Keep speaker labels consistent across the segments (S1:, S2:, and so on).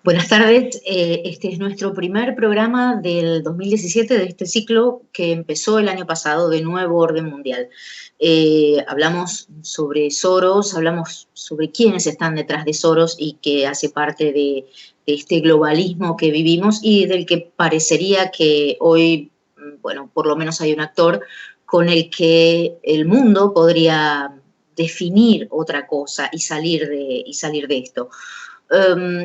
S1: Buenas tardes, este es nuestro primer programa del 2017 de este ciclo que empezó el año pasado de Nuevo Orden Mundial. Hablamos sobre Soros, hablamos sobre quiénes están detrás de Soros y que hace parte de este globalismo que vivimos y del que parecería que hoy, bueno, por lo menos hay un actor con el que el mundo podría definir otra cosa y salir de esto.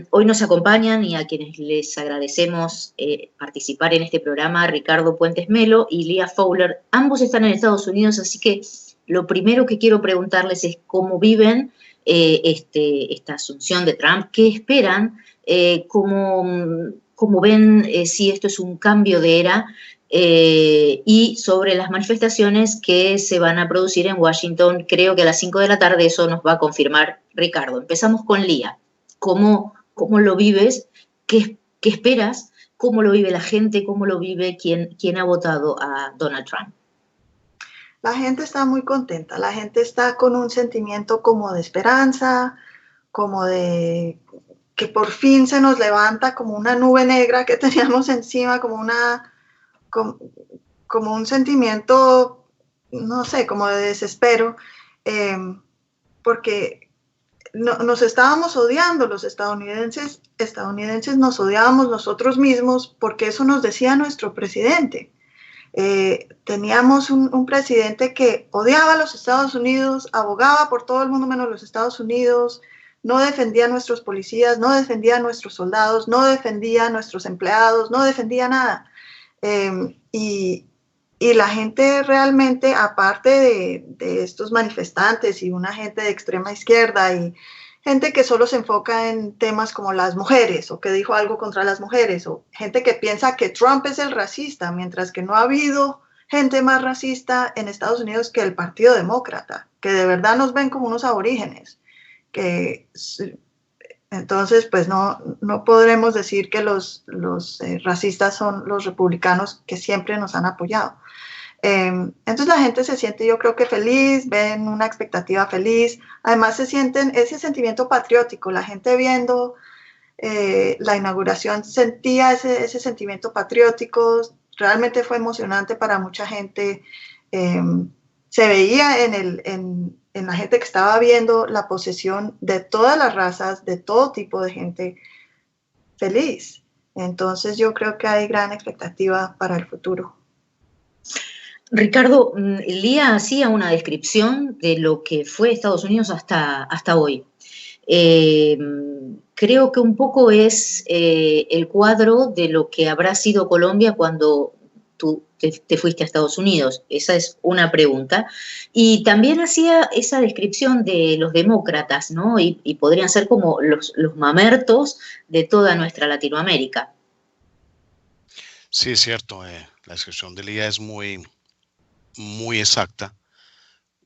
S1: Hoy nos acompañan y a quienes les agradecemos participar en este programa, Ricardo Puentes Melo y Leah Fowler. Ambos están en Estados Unidos, así que lo primero que quiero preguntarles es cómo viven esta asunción de Trump, qué esperan, cómo ven si esto es un cambio de era y sobre las manifestaciones que se van a producir en Washington. Creo que a las 5 de la tarde eso nos va a confirmar Ricardo. Empezamos con Leah. ¿Cómo lo vives? ¿Qué esperas? ¿Cómo lo vive la gente? ¿Cómo lo vive quien ha votado a Donald Trump?
S2: La gente está muy contenta, la gente está con un sentimiento como de esperanza, como de que por fin se nos levanta como una nube negra que teníamos encima, como un sentimiento, no sé, como de desespero, porque nos estábamos odiando, los estadounidenses nos odiábamos nosotros mismos porque eso nos decía nuestro presidente. Teníamos un presidente que odiaba a los Estados Unidos, abogaba por todo el mundo menos los Estados Unidos, no defendía a nuestros policías, no defendía a nuestros soldados, no defendía a nuestros empleados, no defendía nada. Y la gente realmente, aparte de estos manifestantes y una gente de extrema izquierda y gente que solo se enfoca en temas como las mujeres o que dijo algo contra las mujeres o gente que piensa que Trump es el racista, mientras que no ha habido gente más racista en Estados Unidos que el Partido Demócrata, que de verdad nos ven como unos aborígenes. Entonces, pues no podremos decir que los racistas son los republicanos que siempre nos han apoyado. Entonces la gente se siente, yo creo que feliz, ven una expectativa feliz, además se sienten ese sentimiento patriótico, la gente viendo la inauguración sentía ese sentimiento patriótico, realmente fue emocionante para mucha gente, se veía en la gente que estaba viendo la posesión de todas las razas, de todo tipo de gente feliz. Entonces yo creo que hay gran expectativa para el futuro.
S1: Ricardo, Leah hacía una descripción de lo que fue Estados Unidos hasta hoy. Creo que un poco es el cuadro de lo que habrá sido Colombia cuando tú te fuiste a Estados Unidos. Esa es una pregunta. Y también hacía esa descripción de los demócratas, ¿no? Y podrían ser como los mamertos de toda nuestra Latinoamérica.
S3: Sí, es cierto. La descripción de Leah es muy exacta.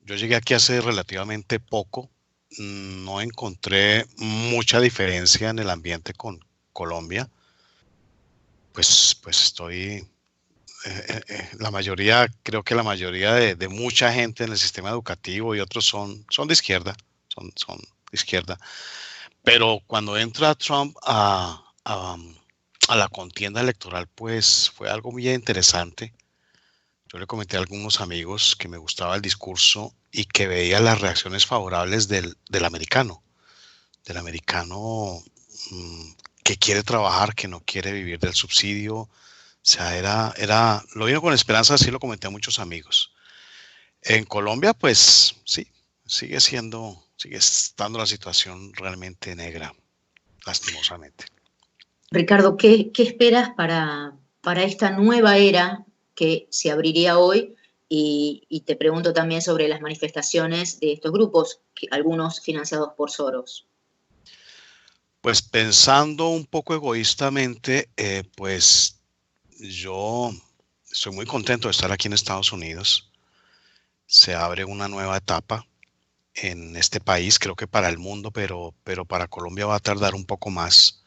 S3: Yo llegué aquí hace relativamente poco. No encontré mucha diferencia en el ambiente con Colombia. Pues estoy... la mayoría, creo que la mayoría de mucha gente en el sistema educativo y otros son de izquierda, son de izquierda. Pero cuando entra Trump a la contienda electoral, pues fue algo muy interesante. Yo le comenté a algunos amigos que me gustaba el discurso y que veía las reacciones favorables del americano que quiere trabajar, que no quiere vivir del subsidio. O sea, lo vino con esperanza, así lo comenté a muchos amigos. En Colombia, pues sí, sigue estando la situación realmente negra, lastimosamente.
S1: Ricardo, ¿qué esperas para esta nueva era que se abriría hoy? Y te pregunto también sobre las manifestaciones de estos grupos, algunos financiados por Soros.
S3: Pues pensando un poco egoístamente, pues yo estoy muy contento de estar aquí en Estados Unidos. Se abre una nueva etapa en este país, creo que para el mundo, pero para Colombia va a tardar un poco más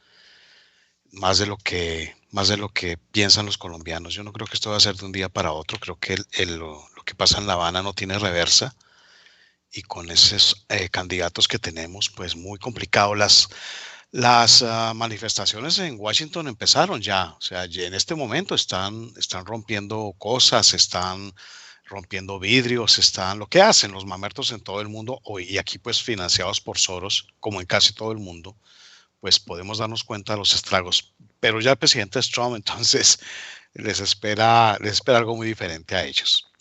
S3: de lo que piensan los colombianos. Yo no creo que esto va a ser de un día para otro. Creo que lo que pasa en La Habana no tiene reversa. Y con esos candidatos que tenemos, pues muy complicado. Las manifestaciones en Washington empezaron ya, o sea, ya en este momento están rompiendo cosas, están rompiendo vidrios, están lo que hacen los mamertos en todo el mundo, y aquí pues financiados por Soros, como en casi todo el mundo, pues podemos darnos cuenta de los estragos. Pero ya el presidente es Trump, entonces les espera algo muy diferente a ellos.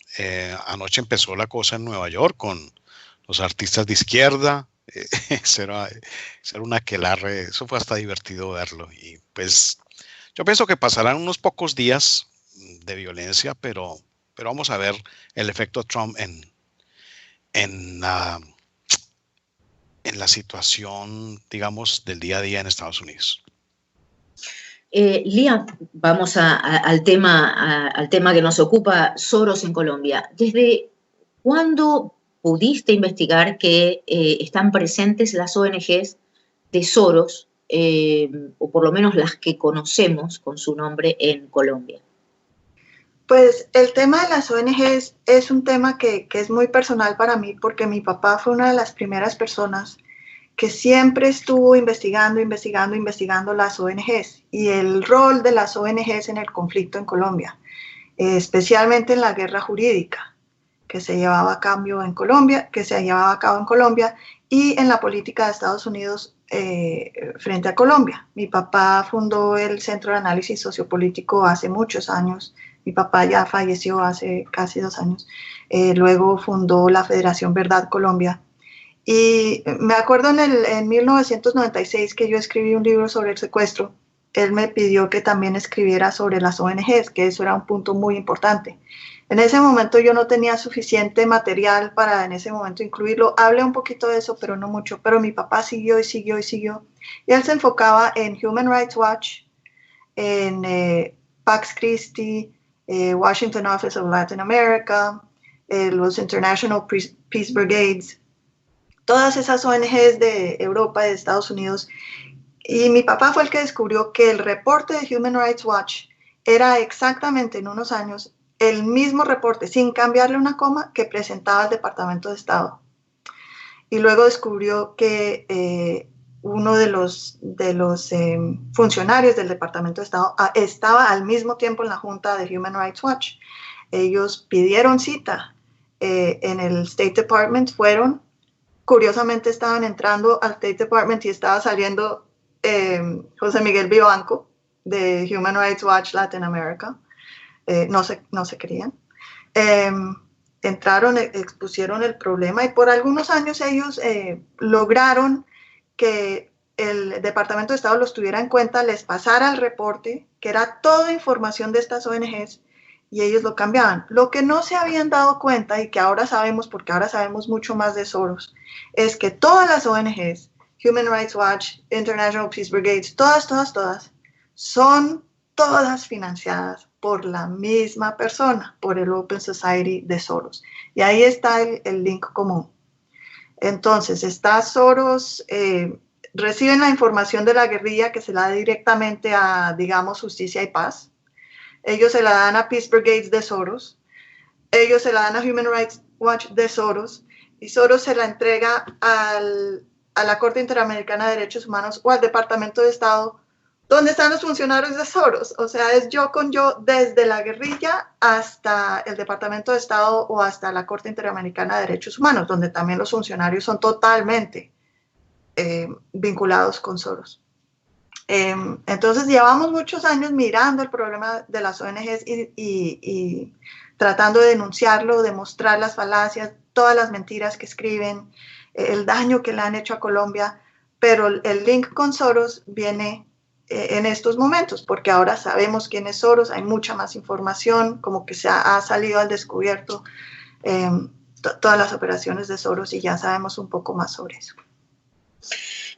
S3: Anoche empezó la cosa en Nueva York con los artistas de izquierda. Eso era un aquelarre, eso fue hasta divertido verlo. Y pues yo pienso que pasarán unos pocos días de violencia, pero vamos a ver el efecto Trump en la situación, digamos, del día a día en Estados Unidos.
S1: Lía, vamos al tema que nos ocupa, Soros en Colombia. ¿Desde cuándo pudiste investigar que están presentes las ONGs de Soros, o por lo menos las que conocemos con su nombre en Colombia?
S2: Pues el tema de las ONGs es un tema que es muy personal para mí, porque mi papá fue una de las primeras personas que siempre estuvo investigando las ONGs y el rol de las ONGs en el conflicto en Colombia, especialmente en la guerra jurídica que se llevaba a cabo en Colombia, y en la política de Estados Unidos frente a Colombia. Mi papá fundó el Centro de Análisis Sociopolítico hace muchos años. Mi papá ya falleció hace casi 2 años. Luego fundó la Federación Verdad Colombia. Y me acuerdo en 1996 que yo escribí un libro sobre el secuestro. Él me pidió que también escribiera sobre las ONGs, que eso era un punto muy importante. En ese momento yo no tenía suficiente material para en ese momento incluirlo. Hablé un poquito de eso, pero no mucho. Pero mi papá siguió. Y él se enfocaba en Human Rights Watch, en Pax Christi, Washington Office of Latin America, los International Peace Brigades, todas esas ONGs de Europa y de Estados Unidos. Y mi papá fue el que descubrió que el reporte de Human Rights Watch era exactamente en unos años el mismo reporte, sin cambiarle una coma, que presentaba el Departamento de Estado. Y luego descubrió que uno de los funcionarios del Departamento de Estado estaba al mismo tiempo en la junta de Human Rights Watch. Ellos pidieron cita en el State Department, fueron, curiosamente estaban entrando al State Department y estaba saliendo José Miguel Vivanco de Human Rights Watch Latin America. No se querían. Entraron, expusieron el problema y por algunos años ellos lograron que el Departamento de Estado los tuviera en cuenta, les pasara el reporte, que era toda información de estas ONGs, y ellos lo cambiaban. Lo que no se habían dado cuenta y que ahora sabemos, porque ahora sabemos mucho más de Soros, es que todas las ONGs, Human Rights Watch, International Peace Brigades, todas, son todas financiadas por la misma persona, por el Open Society de Soros. Y ahí está el link común. Entonces, está Soros, reciben la información de la guerrilla que se la da directamente a, digamos, Justicia y Paz. Ellos se la dan a Peace Brigades de Soros. Ellos se la dan a Human Rights Watch de Soros. Y Soros se la entrega a la Corte Interamericana de Derechos Humanos o al Departamento de Estado, donde están los funcionarios de Soros. O sea, es yo con yo, desde la guerrilla hasta el Departamento de Estado o hasta la Corte Interamericana de Derechos Humanos, donde también los funcionarios son totalmente vinculados con Soros. Entonces, llevamos muchos años mirando el problema de las ONGs y tratando de denunciarlo, de mostrar las falacias, todas las mentiras que escriben, el daño que le han hecho a Colombia, pero el link con Soros viene en estos momentos, porque ahora sabemos quién es Soros, hay mucha más información, como que se ha salido al descubierto todas las operaciones de Soros y ya sabemos un poco más sobre eso.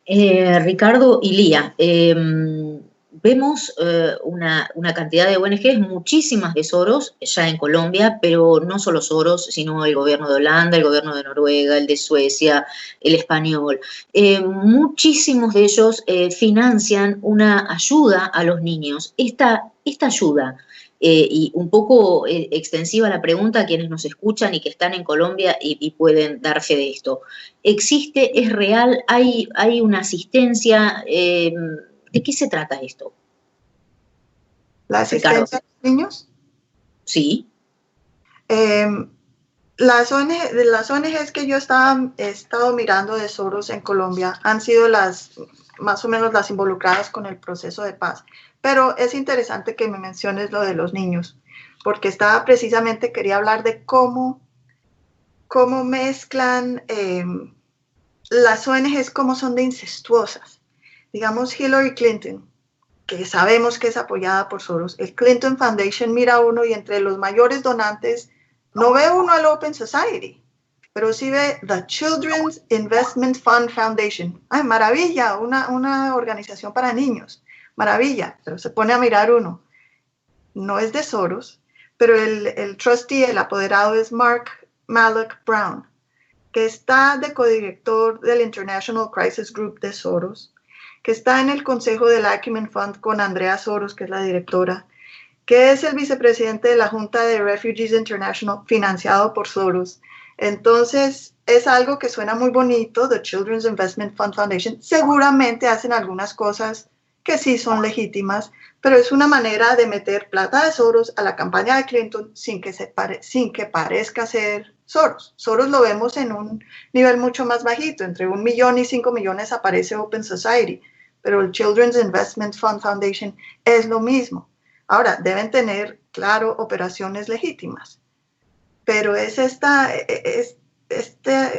S1: Ricardo y Lía, vemos una cantidad de ONGs, muchísimas de Soros ya en Colombia, pero no solo Soros, sino el gobierno de Holanda, el gobierno de Noruega, el de Suecia, el español. Muchísimos de ellos financian una ayuda a los niños. Esta ayuda, y un poco extensiva la pregunta a quienes nos escuchan y que están en Colombia y pueden dar fe de esto. ¿Existe? ¿Es real? ¿Hay una asistencia? ¿De qué se trata esto?
S2: ¿La asistencia a los niños?
S1: Sí.
S2: Las ONGs que yo he estado mirando de Soros en Colombia han sido más o menos las involucradas con el proceso de paz. Pero es interesante que me menciones lo de los niños, porque quería hablar de cómo mezclan las ONGs, cómo son de incestuosas. Digamos, Hillary Clinton, que sabemos que es apoyada por Soros, el Clinton Foundation mira uno y entre los mayores donantes no ve uno al Open Society, pero sí ve the Children's Investment Fund Foundation. ¡Ay, maravilla! Una organización para niños. Maravilla, pero se pone a mirar uno. No es de Soros, pero el trustee, el apoderado es Mark Malloch Brown, que está de codirector del International Crisis Group de Soros, que está en el consejo del Acumen Fund con Andrea Soros, que es la directora, que es el vicepresidente de la Junta de Refugees International, financiado por Soros. Entonces, es algo que suena muy bonito, the Children's Investment Fund Foundation. Seguramente hacen algunas cosas que sí son legítimas, pero es una manera de meter plata de Soros a la campaña de Clinton sin que parezca ser Soros. Soros lo vemos en un nivel mucho más bajito, entre 1 millón y 5 millones aparece Open Society, pero el Children's Investment Fund Foundation es lo mismo. Ahora, deben tener, claro, operaciones legítimas, pero es esta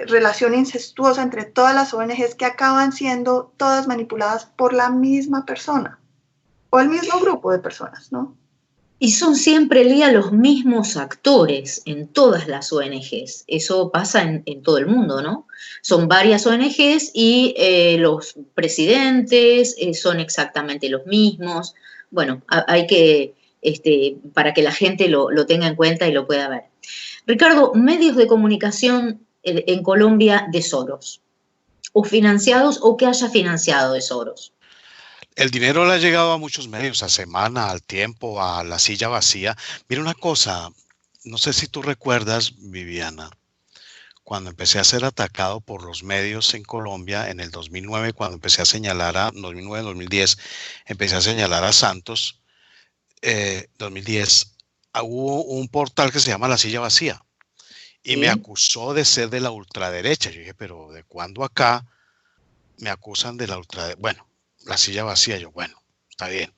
S2: relación incestuosa entre todas las ONGs que acaban siendo todas manipuladas por la misma persona o el mismo grupo de personas, ¿no?
S1: Y son siempre, Lía, los mismos actores en todas las ONGs. Eso pasa en todo el mundo, ¿no? Son varias ONGs y los presidentes son exactamente los mismos. Bueno, hay que, para que la gente lo tenga en cuenta y lo pueda ver. Ricardo, medios de comunicación en Colombia de Soros, o financiados o que haya financiado de Soros.
S3: El dinero le ha llegado a muchos medios, a Semana, al Tiempo, a La Silla Vacía. Mira una cosa, no sé si tú recuerdas, Viviana, cuando empecé a ser atacado por los medios en Colombia en el 2009, cuando empecé a señalar 2009-2010, empecé a señalar a Santos, 2010, hubo un portal que se llama La Silla Vacía y me acusó de ser de la ultraderecha. Yo dije, pero ¿de cuándo acá me acusan de la ultraderecha? Bueno, La Silla Vacía, yo, bueno, está bien.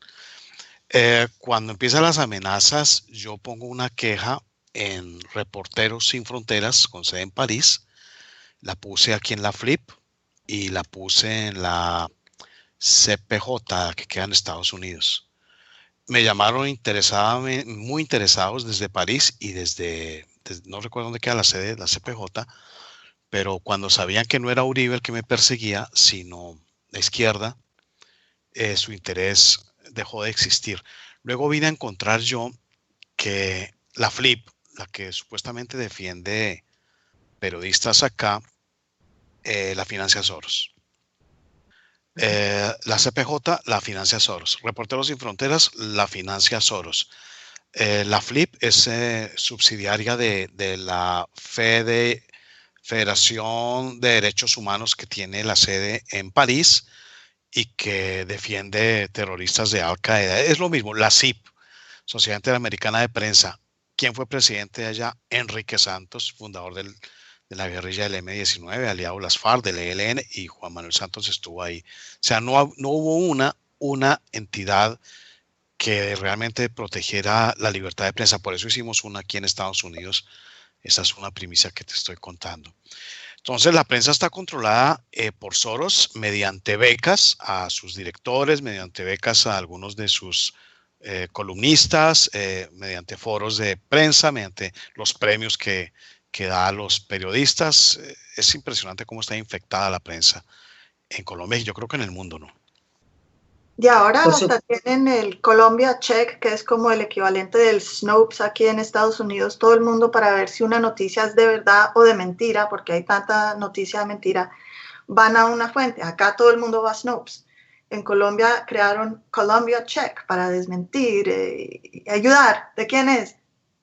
S3: Cuando empiezan las amenazas, yo pongo una queja en Reporteros Sin Fronteras, con sede en París. La puse aquí en la Flip y la puse en la CPJ, que queda en Estados Unidos. Me llamaron muy interesados desde París y desde no recuerdo dónde queda la sede de la CPJ, pero cuando sabían que no era Uribe el que me perseguía, sino la izquierda, su interés dejó de existir. Luego vine a encontrar yo que la Flip, la que supuestamente defiende periodistas acá, la financia Soros. La CPJ la financia Soros. Reporteros Sin Fronteras la financia Soros. La Flip es subsidiaria de la Federación de Derechos Humanos, que tiene la sede en París y que defiende terroristas de Al Qaeda. Es lo mismo. La CIP, Sociedad Interamericana de Prensa. ¿Quién fue presidente de allá? Enrique Santos, fundador de la guerrilla del M-19, aliado de las FARC, del ELN, y Juan Manuel Santos estuvo ahí. O sea, no hubo una entidad que realmente protegiera la libertad de prensa. Por eso hicimos una aquí en Estados Unidos. Esa es una primicia que te estoy contando. Entonces, la prensa está controlada por Soros mediante becas a sus directores, mediante becas a algunos de sus columnistas, mediante foros de prensa, mediante los premios que da a los periodistas. Es impresionante cómo está infectada la prensa en Colombia y yo creo que en el mundo, ¿no?
S2: Y ahora
S1: Por
S2: hasta tienen el Colombia Check, que es como el equivalente del Snopes aquí en Estados Unidos, todo el mundo para ver si una noticia es de verdad o de mentira, porque hay tanta noticia de mentira, van a una fuente. Acá todo el mundo va a Snopes. En Colombia crearon Colombia Check para desmentir y ayudar. ¿De quién es?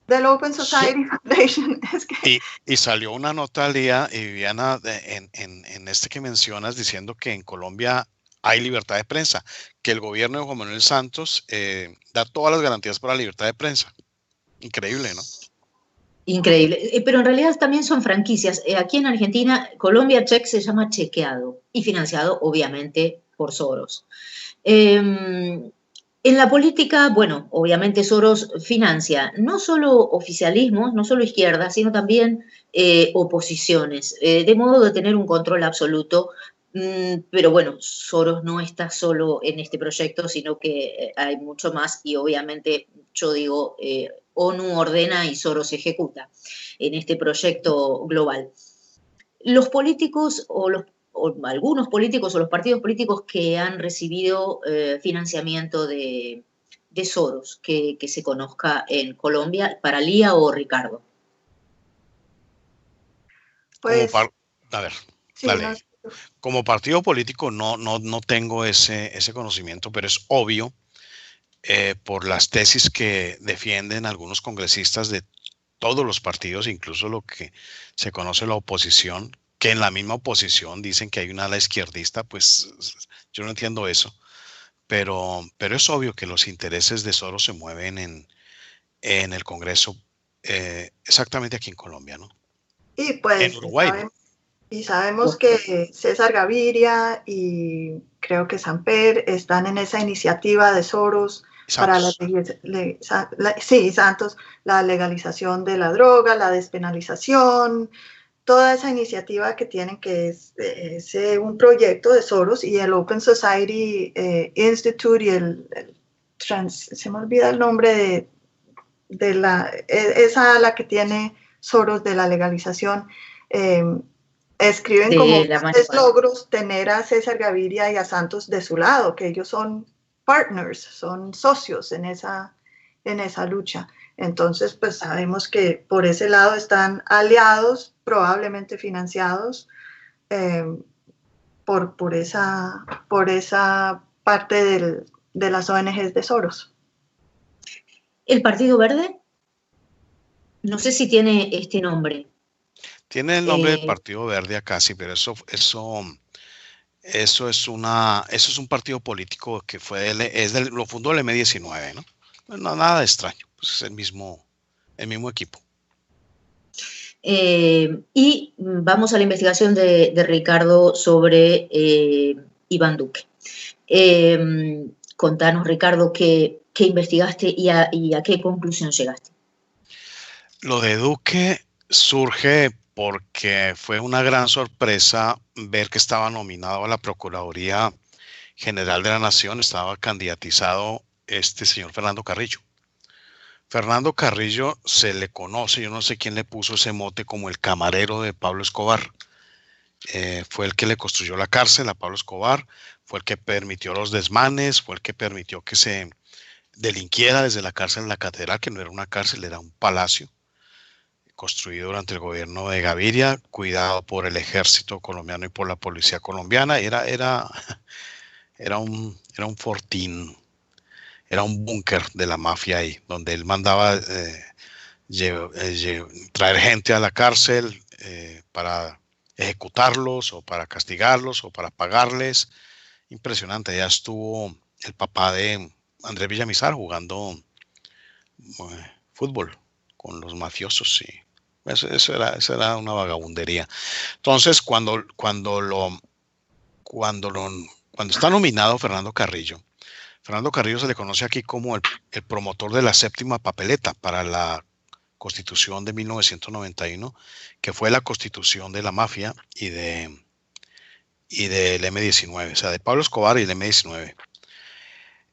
S2: Del Open Society Foundation. Es que...
S3: y salió una nota al día, y Viviana, en este que mencionas, diciendo que en Colombia hay libertad de prensa, que el gobierno de Juan Manuel Santos da todas las garantías para la libertad de prensa. Increíble, ¿no?
S1: Increíble, pero en realidad también son franquicias. Aquí en Argentina, Colombia Check se llama Chequeado y financiado obviamente por Soros. En la política, bueno, obviamente Soros financia no solo oficialismos, no solo izquierda, sino también oposiciones, de modo de tener un control absoluto. Pero bueno, Soros no está solo en este proyecto, sino que hay mucho más y obviamente yo digo, ONU ordena y Soros ejecuta en este proyecto global. Los políticos o algunos políticos o los partidos políticos que han recibido financiamiento de Soros, que se conozca en Colombia, para Lía o Ricardo.
S2: Pues,
S3: a ver, sí, dale. No. Como partido político no tengo ese conocimiento, pero es obvio por las tesis que defienden algunos congresistas de todos los partidos, incluso lo que se conoce la oposición, que en la misma oposición dicen que hay una ala izquierdista, pues yo no entiendo eso, pero es obvio que los intereses de Soros se mueven en el Congreso, exactamente aquí en Colombia, ¿no?
S2: Y pues
S3: en Uruguay,
S2: sabemos que César Gaviria y creo que Samper están en esa iniciativa de Soros para Santos, la legalización de la droga, la despenalización, toda esa iniciativa que tienen, que es un proyecto de Soros, y el Open Society Institute y se me olvida el nombre de esa ala que tiene Soros de la legalización, escriben como grandes logros tener a César Gaviria y a Santos de su lado, que ellos son partners, son socios en esa lucha. Entonces, pues sabemos que por ese lado están aliados, probablemente financiados por esa parte de las ONGs de Soros.
S1: ¿El Partido Verde? No sé si tiene este nombre.
S3: Tiene el nombre del Partido Verde acá, sí, pero eso es un partido político que lo fundó el M19, ¿no? No, nada extraño, pues es el mismo equipo.
S1: Y vamos a la investigación de Ricardo sobre Iván Duque. Contanos, Ricardo, qué investigaste y a qué conclusión llegaste.
S3: Lo de Duque surge porque fue una gran sorpresa ver que estaba nominado a la Procuraduría General de la Nación, estaba candidatizado este señor Fernando Carrillo. Fernando Carrillo se le conoce, yo no sé quién le puso ese mote, como el camarero de Pablo Escobar. Fue el que le construyó la cárcel a Pablo Escobar, fue el que permitió los desmanes, fue el que permitió que se delinquiera desde la cárcel en la Catedral, que no era una cárcel, era un palacio construido durante el gobierno de Gaviria, cuidado por el ejército colombiano y por la policía colombiana. Era un fortín, era un búnker de la mafia ahí, donde él mandaba traer gente a la cárcel para ejecutarlos o para castigarlos o para pagarles. Impresionante. Ya estuvo el papá de Andrés Villamizar jugando fútbol con los mafiosos, sí. Eso era una vagabundería. Entonces, cuando está nominado Fernando Carrillo se le conoce aquí como el promotor de la séptima papeleta para la Constitución de 1991, que fue la constitución de la mafia y del M19, o sea, de Pablo Escobar y el M19.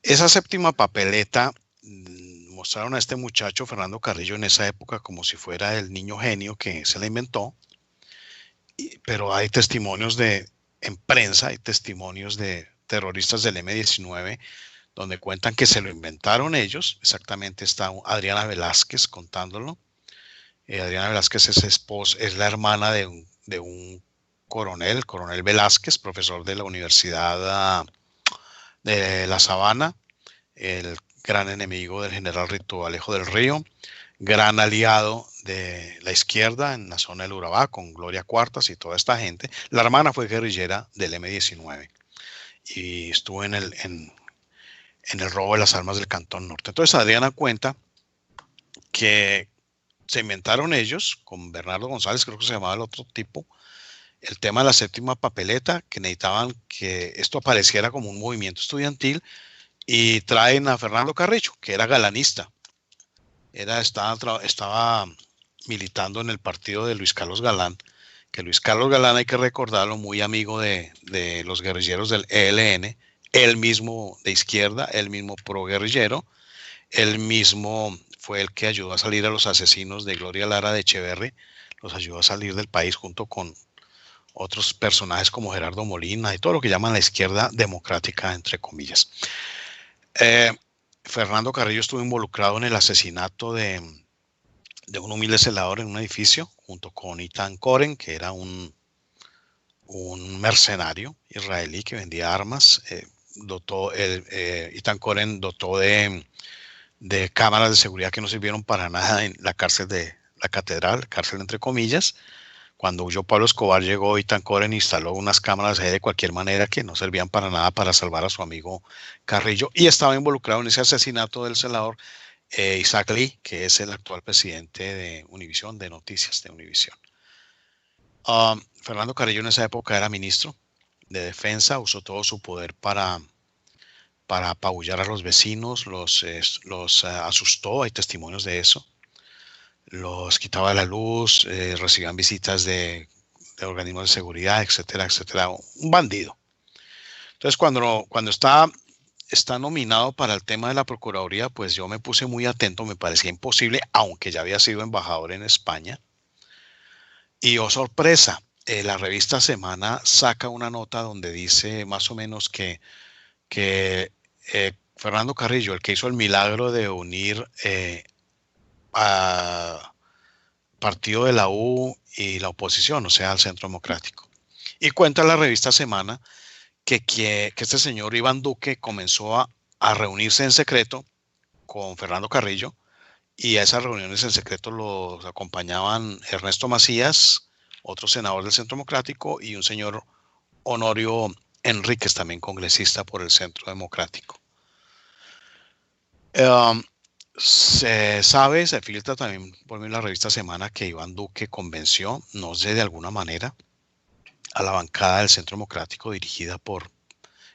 S3: Esa séptima papeleta mostraron a este muchacho Fernando Carrillo en esa época como si fuera el niño genio que se la inventó, pero hay testimonios en prensa, hay testimonios de terroristas del M-19, donde cuentan que se lo inventaron ellos. Exactamente, está Adriana Velázquez contándolo. Adriana Velázquez es la hermana de un coronel, Coronel Velázquez, profesor de la Universidad de La Sabana, el gran enemigo del general Rito Alejo del Río, gran aliado de la izquierda en la zona del Urabá, con Gloria Cuartas y toda esta gente. La hermana fue guerrillera del M-19 y estuvo en el robo de las armas del Cantón Norte. Entonces Adriana cuenta que se inventaron ellos, con Bernardo González, creo que se llamaba el otro tipo, el tema de la séptima papeleta, que necesitaban que esto apareciera como un movimiento estudiantil, y traen a Fernando Carrillo, que era galanista. Estaba militando en el partido de Luis Carlos Galán, que Luis Carlos Galán, hay que recordarlo, muy amigo de los guerrilleros del ELN, él mismo de izquierda, él mismo pro-guerrillero, él mismo fue el que ayudó a salir a los asesinos de Gloria Lara de Echeverri, los ayudó a salir del país junto con otros personajes como Gerardo Molina y todo lo que llaman la izquierda democrática, entre comillas. Fernando Carrillo estuvo involucrado en el asesinato de un humilde celador en un edificio, junto con Eitan Koren, que era un mercenario israelí que vendía armas. Eitan Koren dotó de cámaras de seguridad que no sirvieron para nada en la cárcel de la catedral, cárcel entre comillas. Cuando huyó Pablo Escobar, llegó Eitan Koren e instaló unas cámaras de cualquier manera que no servían para nada para salvar a su amigo Carrillo, y estaba involucrado en ese asesinato del celador Isaac Lee, que es el actual presidente de Univisión, de Noticias de Univisión. Fernando Carrillo en esa época era ministro de Defensa, usó todo su poder para apabullar a los vecinos, los asustó, hay testimonios de eso, los quitaba la luz, recibían visitas de organismos de seguridad, etcétera, etcétera, un bandido. Entonces cuando está nominado para el tema de la Procuraduría, pues yo me puse muy atento, me parecía imposible, aunque ya había sido embajador en España. Y oh sorpresa, la revista Semana saca una nota donde dice más o menos que Fernando Carrillo, el que hizo el milagro de unir a partido de la U y la oposición, o sea, al Centro Democrático. Y cuenta la revista Semana que este señor Iván Duque comenzó a reunirse en secreto con Fernando Carrillo, y a esas reuniones en secreto los acompañaban Ernesto Macías, otro senador del Centro Democrático, y un señor Honorio Enríquez, también congresista por el Centro Democrático. Se filtra también por la revista Semana que Iván Duque convenció, no sé, de alguna manera, a la bancada del Centro Democrático dirigida por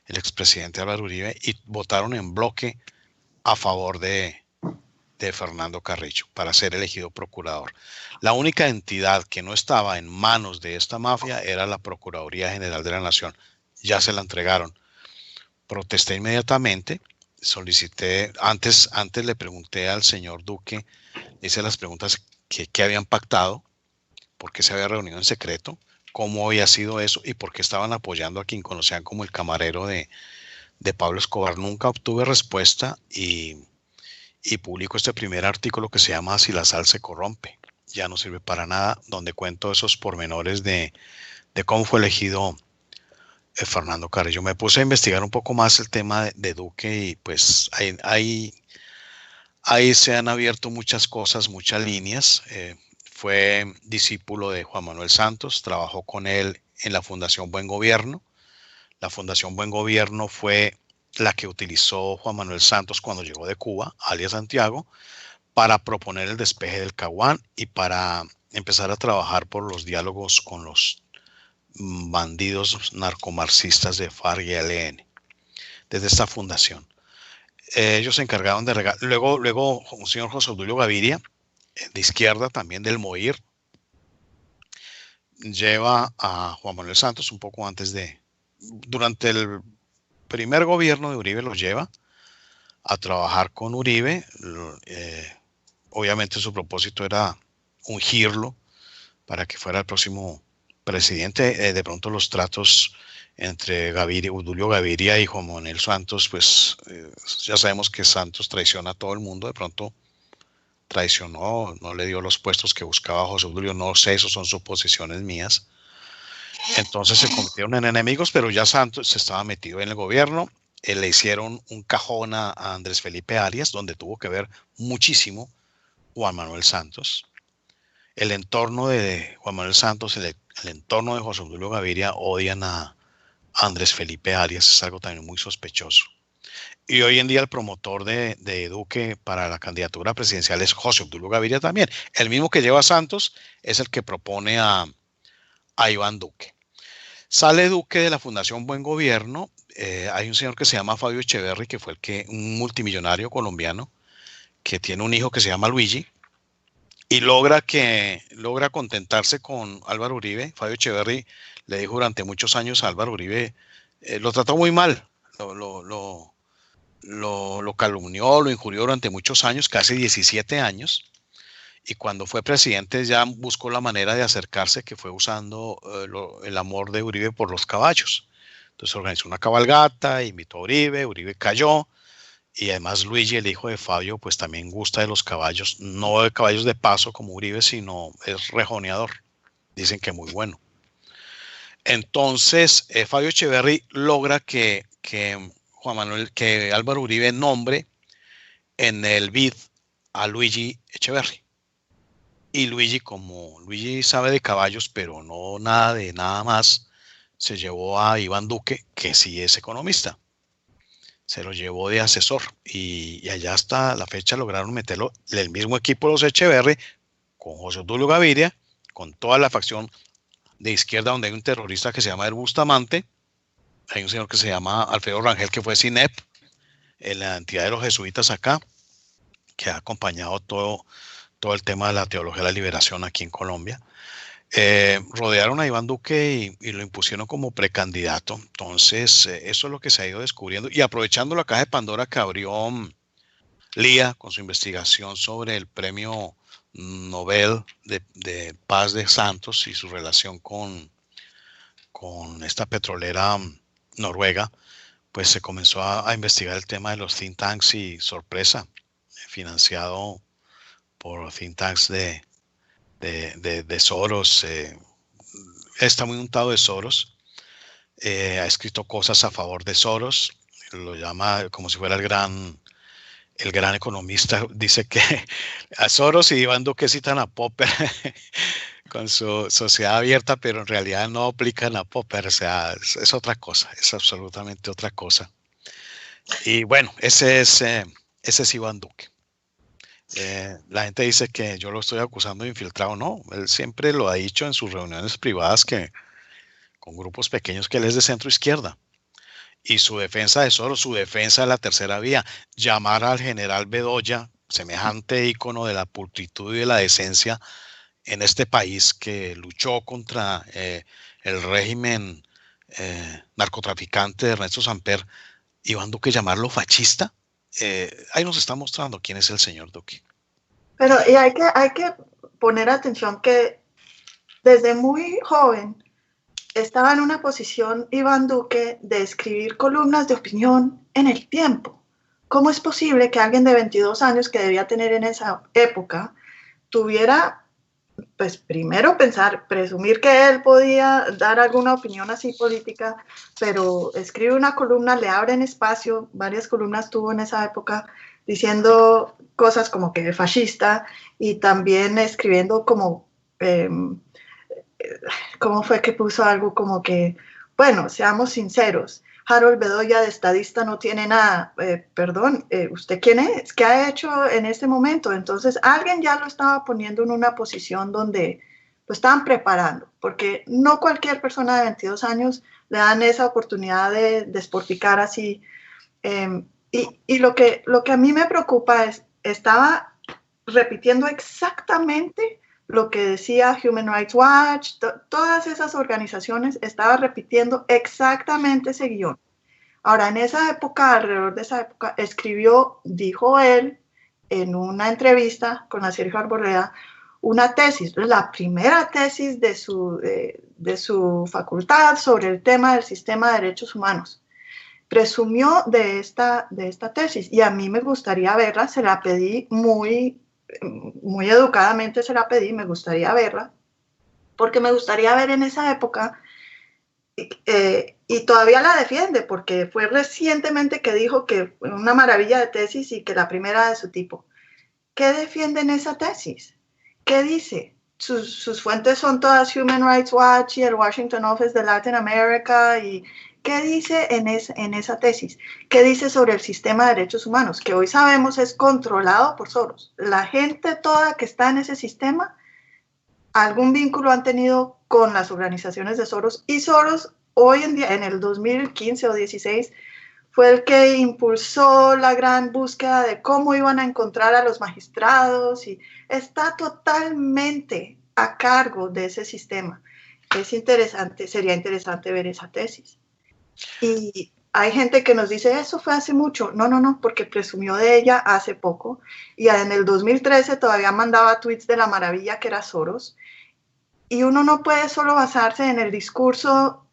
S3: el expresidente Álvaro Uribe, y votaron en bloque a favor de Fernando Carrillo para ser elegido procurador. La única entidad que no estaba en manos de esta mafia era la Procuraduría General de la Nación. Ya se la entregaron. Protesté inmediatamente, solicité, antes le pregunté al señor Duque, hice las preguntas que habían pactado, por qué se había reunido en secreto, cómo había sido eso y por qué estaban apoyando a quien conocían como el camarero de Pablo Escobar. Nunca obtuve respuesta y publico este primer artículo que se llama Si la sal se corrompe, ya no sirve para nada, donde cuento esos pormenores de cómo fue elegido Fernando Carrillo. Me puse a investigar un poco más el tema de Duque, y pues ahí se han abierto muchas cosas, muchas líneas. Fue discípulo de Juan Manuel Santos, trabajó con él en la Fundación Buen Gobierno. La Fundación Buen Gobierno fue la que utilizó Juan Manuel Santos cuando llegó de Cuba, alias Santiago, para proponer el despeje del Caguán y para empezar a trabajar por los diálogos con los bandidos narcomarxistas de FARC y ELN, desde esta fundación. Ellos se encargaron de regalar. Luego un señor José Obdulio Gaviria, de izquierda también, del MOIR, lleva a Juan Manuel Santos un poco antes durante el primer gobierno de Uribe, lo lleva a trabajar con Uribe. Obviamente su propósito era ungirlo para que fuera el próximo presidente. De pronto los tratos entre Obdulio Gaviria y Juan Manuel Santos, pues ya sabemos que Santos traiciona a todo el mundo, de pronto traicionó, no le dio los puestos que buscaba José Obdulio, no sé, eso son suposiciones mías. Entonces se convirtieron en enemigos, pero ya Santos estaba metido en el gobierno. Le hicieron un cajón a Andrés Felipe Arias, donde tuvo que ver muchísimo Juan Manuel Santos. El entorno de Juan Manuel Santos, el entorno de José Obdulio Gaviria odian a Andrés Felipe Arias, es algo también muy sospechoso. Y hoy en día el promotor de Duque para la candidatura presidencial es José Obdulio Gaviria también. El mismo que lleva a Santos es el que propone a Iván Duque. Sale Duque de la Fundación Buen Gobierno. Hay un señor que se llama Fabio Echeverry, que fue un multimillonario colombiano, que tiene un hijo que se llama Luigi, y logra contentarse con Álvaro Uribe. Fabio Echeverry le dijo durante muchos años a Álvaro Uribe, lo trató muy mal, lo calumnió, lo injurió durante muchos años, casi 17 años, y cuando fue presidente ya buscó la manera de acercarse, que fue usando el amor de Uribe por los caballos. Entonces organizó una cabalgata, invitó a Uribe cayó, y además Luigi, el hijo de Fabio, pues también gusta de los caballos, no de caballos de paso como Uribe, sino es rejoneador, dicen que muy bueno. Entonces Fabio Echeverry logra que Álvaro Uribe nombre en el BID a Luigi Echeverry. Y Luigi, como Luigi sabe de caballos, pero no nada más, se llevó a Iván Duque, que sí es economista. Se lo llevó de asesor. Y allá hasta la fecha lograron meterlo el mismo equipo de los Echeverry, con José Obdulio Gaviria, con toda la facción de izquierda, donde hay un terrorista que se llama El Bustamante. Hay un señor que se llama Alfredo Rangel, que fue CINEP, en la entidad de los jesuitas acá, que ha acompañado todo el tema de la teología de la liberación aquí en Colombia. Rodearon a Iván Duque y lo impusieron como precandidato. Entonces, eso es lo que se ha ido descubriendo. Y aprovechando la caja de Pandora que abrió Lía con su investigación sobre el premio Nobel de Paz de Santos y su relación con esta petrolera noruega, pues se comenzó a investigar el tema de los think tanks y sorpresa, financiado por think tanks de Soros. Está muy untado de Soros. Ha escrito cosas a favor de Soros. Lo llama como si fuera el gran economista. Dice que a Soros y Iván Duque citan a Popper con su sociedad abierta, pero en realidad no aplican a Popper. O sea, es otra cosa. Es absolutamente otra cosa. Y bueno, ese es Iván Duque. La gente dice que yo lo estoy acusando de infiltrado. No, él siempre lo ha dicho en sus reuniones privadas con grupos pequeños, que él es de centro izquierda. Y su defensa de Soros, su defensa de la tercera vía, llamar al general Bedoya, semejante ícono de la pulcritud y de la decencia en este país, que luchó contra el régimen narcotraficante de Ernesto Samper, Iván Duque llamarlo fascista. Ahí nos está mostrando quién es el señor Duque.
S2: Pero y hay que poner atención que desde muy joven estaba en una posición Iván Duque de escribir columnas de opinión en El Tiempo. ¿Cómo es posible que alguien de 22 años que debía tener en esa época tuviera, pues primero presumir que él podía dar alguna opinión así política, pero escribe una columna, le abren espacio, varias columnas tuvo en esa época, diciendo cosas como que fascista, y también escribiendo como, ¿cómo fue que puso algo como que, bueno, seamos sinceros, Harold Bedoya de estadista no tiene nada, perdón, ¿usted quién es? ¿Qué ha hecho en este momento? Entonces alguien ya lo estaba poniendo en una posición donde lo estaban preparando, porque no cualquier persona de 22 años le dan esa oportunidad de desporticar así. Y lo que a mí me preocupa es, estaba repitiendo exactamente lo que decía Human Rights Watch, todas esas organizaciones, estaba repitiendo exactamente ese guión. Ahora, en esa época, alrededor de esa época, dijo él, en una entrevista con la Sergio Arboleda, una tesis, la primera tesis de su facultad sobre el tema del sistema de derechos humanos. Presumió de esta tesis y a mí me gustaría verla, se la pedí muy educadamente, se la pedí, me gustaría verla, porque me gustaría ver en esa época, y todavía la defiende, porque fue recientemente que dijo que una maravilla de tesis y que la primera de su tipo. ¿Qué defiende en esa tesis? ¿Qué dice? Sus fuentes son todas Human Rights Watch y el Washington Office de Latin America. ¿Y qué dice en esa tesis? ¿Qué dice sobre el sistema de derechos humanos? Que hoy sabemos es controlado por Soros. La gente toda que está en ese sistema, algún vínculo han tenido con las organizaciones de Soros. Y Soros hoy en día, en el 2015 o 16, fue el que impulsó la gran búsqueda de cómo iban a encontrar a los magistrados y está totalmente a cargo de ese sistema. Es interesante, sería interesante ver esa tesis. Y hay gente que nos dice, eso fue hace mucho. No, porque presumió de ella hace poco. Y en el 2013 todavía mandaba tweets de la maravilla que era Soros. Y uno no puede solo basarse en el discurso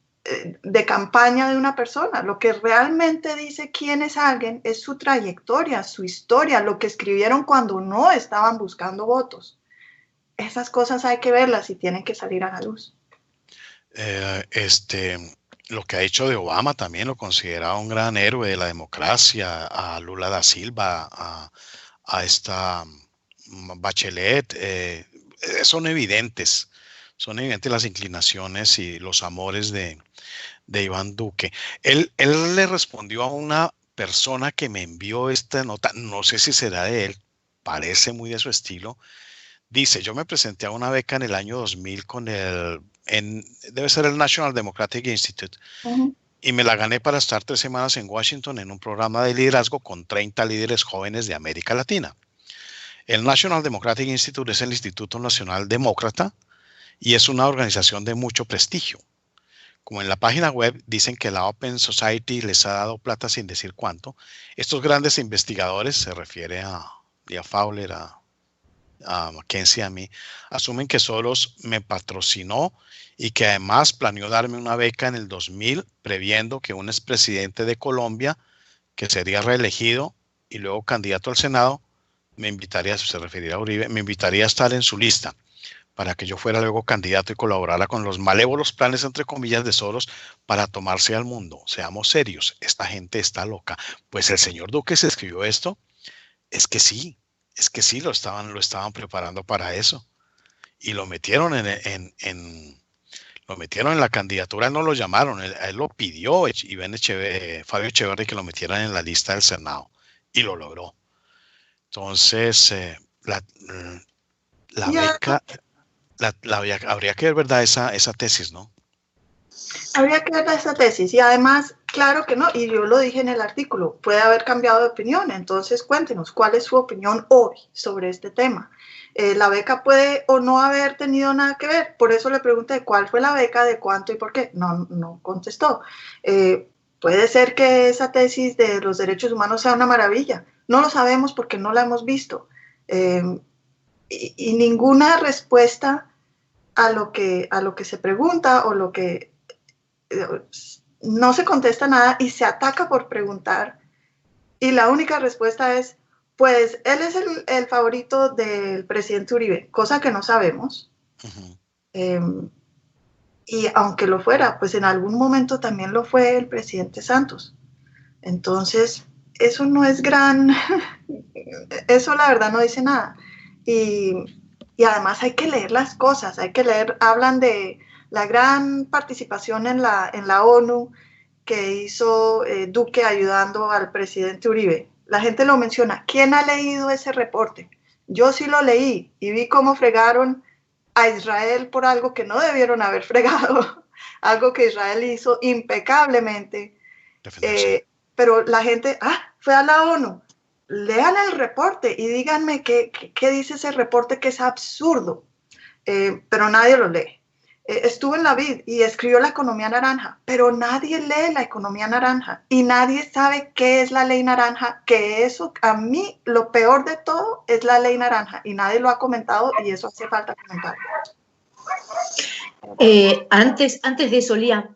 S2: de campaña de una persona. Lo que realmente dice quién es alguien es su trayectoria, su historia, lo que escribieron cuando no estaban buscando votos. Esas cosas hay que verlas y tienen que salir a la luz.
S3: Lo que ha hecho de Obama también lo consideraba un gran héroe de la democracia, a Lula da Silva, a esta Bachelet, son evidentes las inclinaciones y los amores de Iván Duque. Él le respondió a una persona que me envió esta nota, no sé si será de él, parece muy de su estilo. Dice, yo me presenté a una beca en el año 2000 debe ser el National Democratic Institute, y me la gané para estar 3 semanas en Washington en un programa de liderazgo con 30 líderes jóvenes de América Latina. El National Democratic Institute es el Instituto Nacional Demócrata y es una organización de mucho prestigio. Como en la página web dicen que la Open Society les ha dado plata sin decir cuánto, estos grandes investigadores, se refiere a Fowler, a Mackenzie, a mí, asumen que Soros me patrocinó y que además planeó darme una beca en el 2000, previendo que un expresidente de Colombia, que sería reelegido y luego candidato al Senado, me invitaría, se referirá a Uribe, me invitaría a estar en su lista para que yo fuera luego candidato y colaborara con los malévolos planes, entre comillas, de Soros para tomarse al mundo. Seamos serios, esta gente está loca. Pues el señor Duque se escribió esto, es que sí, lo estaban preparando para eso. Y lo metieron lo metieron en la candidatura, no lo llamaron, él lo pidió, Fabio Echeverri, que lo metieran en la lista del Senado, y lo logró. Entonces, la beca, habría que ver, ¿verdad? Esa tesis, ¿no?
S2: Habría que ver esa tesis y además, claro que no, y yo lo dije en el artículo, puede haber cambiado de opinión, entonces cuéntenos cuál es su opinión hoy sobre este tema. La beca puede o no haber tenido nada que ver, por eso le pregunté cuál fue la beca, de cuánto y por qué. No contestó. Puede ser que esa tesis de los derechos humanos sea una maravilla, no lo sabemos porque no la hemos visto. Y ninguna respuesta a lo que se pregunta o lo que no se contesta nada y se ataca por preguntar, y la única respuesta es, pues él es el favorito del presidente Uribe, cosa que no sabemos. Y aunque lo fuera, pues en algún momento también lo fue el presidente Santos. Entonces, eso no es eso la verdad no dice nada. Y además hay que leer las cosas, hablan de la gran participación en la ONU que hizo Duque ayudando al presidente Uribe. La gente lo menciona. ¿Quién ha leído ese reporte? Yo sí lo leí y vi cómo fregaron a Israel por algo que no debieron haber fregado, algo que Israel hizo impecablemente. Pero la gente, fue a la ONU. Lean el reporte y díganme qué dice ese reporte, que es absurdo. Pero nadie lo lee. estuvo en la vid y escribió la economía naranja, pero nadie lee la economía naranja y nadie sabe qué es la ley naranja, que eso, a mí, lo peor de todo es la ley naranja y nadie lo ha comentado y eso hace falta comentar.
S1: Antes de eso, Lía,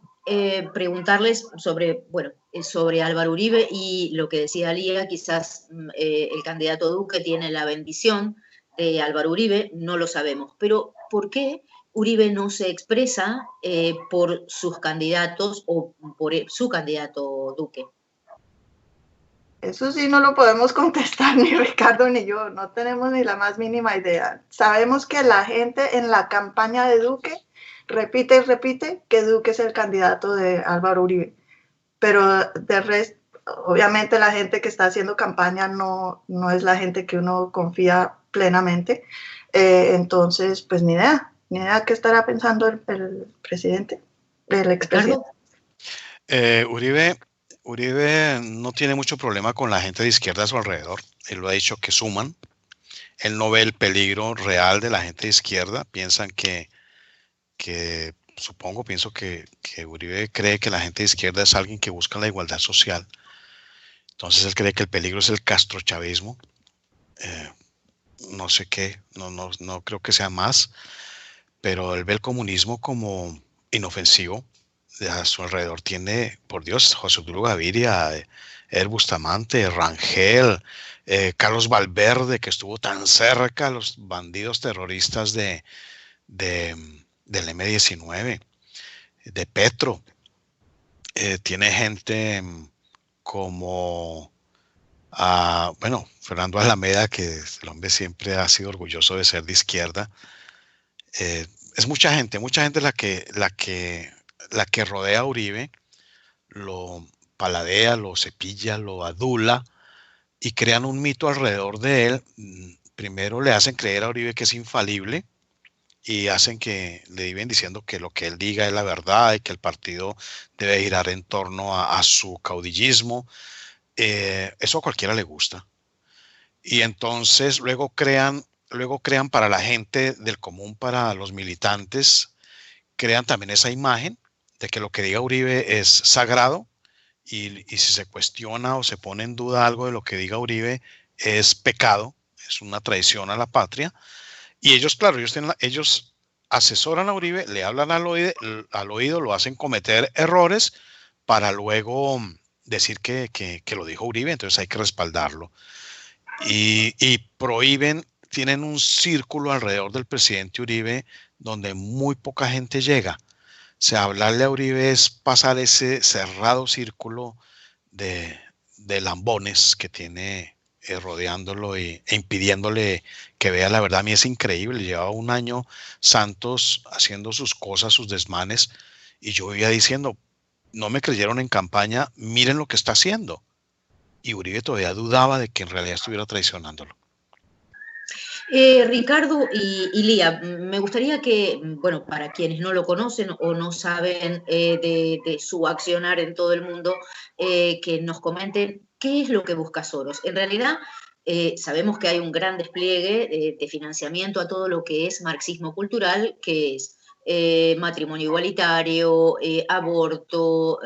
S1: preguntarles sobre, bueno, sobre Álvaro Uribe y lo que decía Lía, quizás el candidato Duque tiene la bendición de Álvaro Uribe, no lo sabemos, pero ¿por qué Uribe no se expresa por sus candidatos o por su candidato Duque?
S2: Eso sí no lo podemos contestar ni Ricardo ni yo, no tenemos ni la más mínima idea. Sabemos que la gente en la campaña de Duque repite y repite que Duque es el candidato de Álvaro Uribe, pero de resto, obviamente la gente que está haciendo campaña no es la gente que uno confía plenamente, entonces pues ni idea qué estará pensando el presidente, el expresidente.
S3: Uribe no tiene mucho problema con la gente de izquierda a su alrededor. Él lo ha dicho que suman. Él no ve el peligro real de la gente de izquierda. Piensan pienso que Uribe cree que la gente de izquierda es alguien que busca la igualdad social. Entonces él cree que el peligro es el castrochavismo. No sé qué, no creo que sea más, pero él ve el comunismo como inofensivo. A su alrededor tiene, por Dios, José Obdulio Gaviria, Eder Bustamante, Rangel, Carlos Valverde, que estuvo tan cerca a los bandidos terroristas del M-19, de Petro. Tiene gente como, bueno, Fernando Alameda, que el hombre siempre ha sido orgulloso de ser de izquierda. Es mucha gente la que rodea a Uribe, lo paladea, lo cepilla, lo adula y crean un mito alrededor de él. Primero le hacen creer a Uribe que es infalible y hacen que le viven diciendo que lo que él diga es la verdad y que el partido debe girar en torno a su caudillismo. Eso a cualquiera le gusta. Y entonces luego crean para la gente del común, para los militantes, crean también esa imagen de que lo que diga Uribe es sagrado y si se cuestiona o se pone en duda algo de lo que diga Uribe es pecado, es una traición a la patria. Y ellos, claro, ellos asesoran a Uribe, le hablan al oído, lo hacen cometer errores para luego decir que lo dijo Uribe, entonces hay que respaldarlo. Y prohíben, tienen un círculo alrededor del presidente Uribe donde muy poca gente llega. O sea, hablarle a Uribe es pasar ese cerrado círculo de lambones que tiene rodeándolo e impidiéndole que vea la verdad. A mí es increíble. Llevaba un año Santos haciendo sus cosas, sus desmanes, y yo iba diciendo, no me creyeron en campaña, miren lo que está haciendo. Y Uribe todavía dudaba de que en realidad estuviera traicionándolo.
S1: Ricardo y Lía, me gustaría que, bueno, para quienes no lo conocen o no saben de su accionar en todo el mundo, que nos comenten qué es lo que busca Soros. En realidad, sabemos que hay un gran despliegue de financiamiento a todo lo que es marxismo cultural, que es matrimonio igualitario, aborto,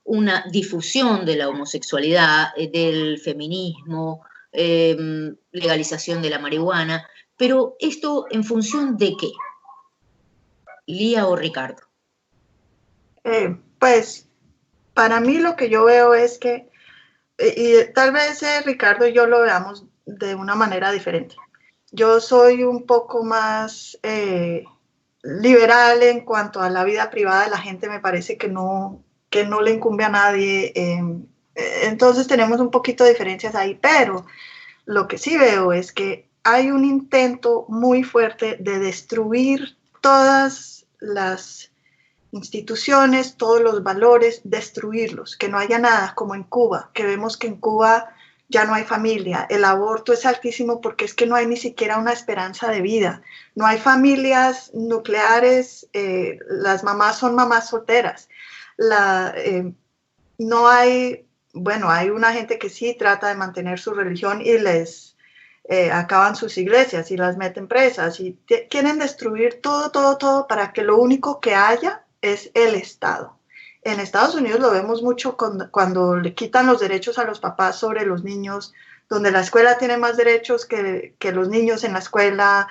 S1: una difusión de la homosexualidad, del feminismo, legalización de la marihuana, pero esto en función de qué, Lía o Ricardo.
S2: Pues para mí lo que yo veo es que, y tal vez Ricardo y yo lo veamos de una manera diferente. Yo soy un poco más liberal en cuanto a la vida privada de la gente, me parece que no le incumbe a nadie, entonces tenemos un poquito de diferencias ahí, pero lo que sí veo es que hay un intento muy fuerte de destruir todas las instituciones, todos los valores, destruirlos, que no haya nada, como en Cuba, que vemos que en Cuba ya no hay familia, el aborto es altísimo porque es que no hay ni siquiera una esperanza de vida, no hay familias nucleares, las mamás son mamás solteras, no hay, bueno, hay una gente que sí trata de mantener su religión y les acaban sus iglesias y las meten presas y quieren destruir todo para que lo único que haya es el Estado. En Estados Unidos lo vemos mucho cuando le quitan los derechos a los papás sobre los niños, donde la escuela tiene más derechos que los niños en la escuela,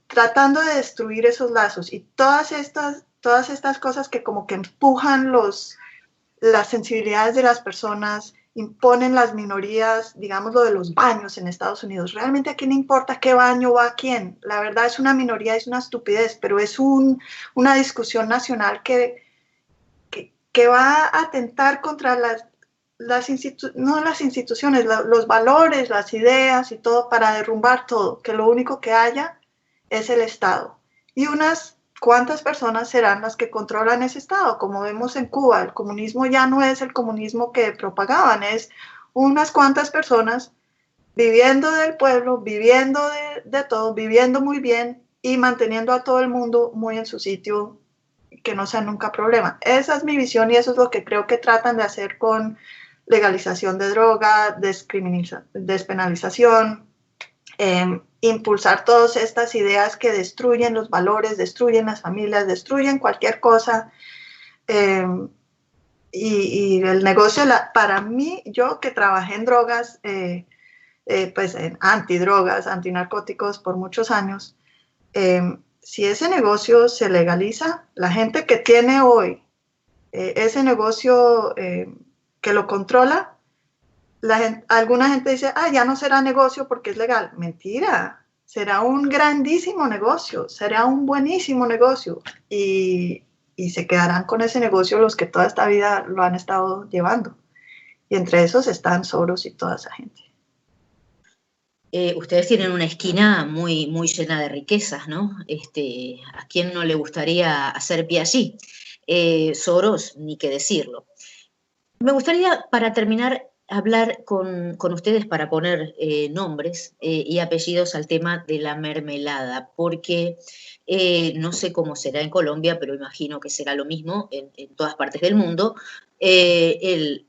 S2: tratando de destruir esos lazos y todas estas cosas que como que empujan las sensibilidades de las personas, imponen las minorías, digamos lo de los baños en Estados Unidos. Realmente a quién le importa qué baño va a quién. La verdad es una minoría, es una estupidez, pero es una discusión nacional que va a atentar contra las instituciones, los valores, las ideas y todo, para derrumbar todo, que lo único que haya es el Estado. Y unas cuántas personas serán las que controlan ese Estado. Como vemos en Cuba, el comunismo ya no es el comunismo que propagaban, es unas cuantas personas viviendo del pueblo, viviendo de todo, viviendo muy bien y manteniendo a todo el mundo muy en su sitio, que no sea nunca problema. Esa es mi visión y eso es lo que creo que tratan de hacer con legalización de droga, despenalización, impulsar todas estas ideas que destruyen los valores, destruyen las familias, destruyen cualquier cosa. Y el negocio, para mí, yo que trabajé en drogas, pues en antidrogas, antinarcóticos por muchos años, si ese negocio se legaliza, la gente que tiene hoy ese negocio que lo controla, alguna gente dice, ya no será negocio porque es legal. Mentira, será un grandísimo negocio, será un buenísimo negocio y se quedarán con ese negocio los que toda esta vida lo han estado llevando. Y entre esos están Soros y toda esa gente.
S1: Ustedes tienen una esquina muy, muy llena de riquezas, ¿no? ¿A quién no le gustaría hacer pie allí? Soros, ni qué decirlo. Me gustaría, para terminar, hablar con ustedes para poner nombres y apellidos al tema de la mermelada, porque no sé cómo será en Colombia, pero imagino que será lo mismo en todas partes del mundo. El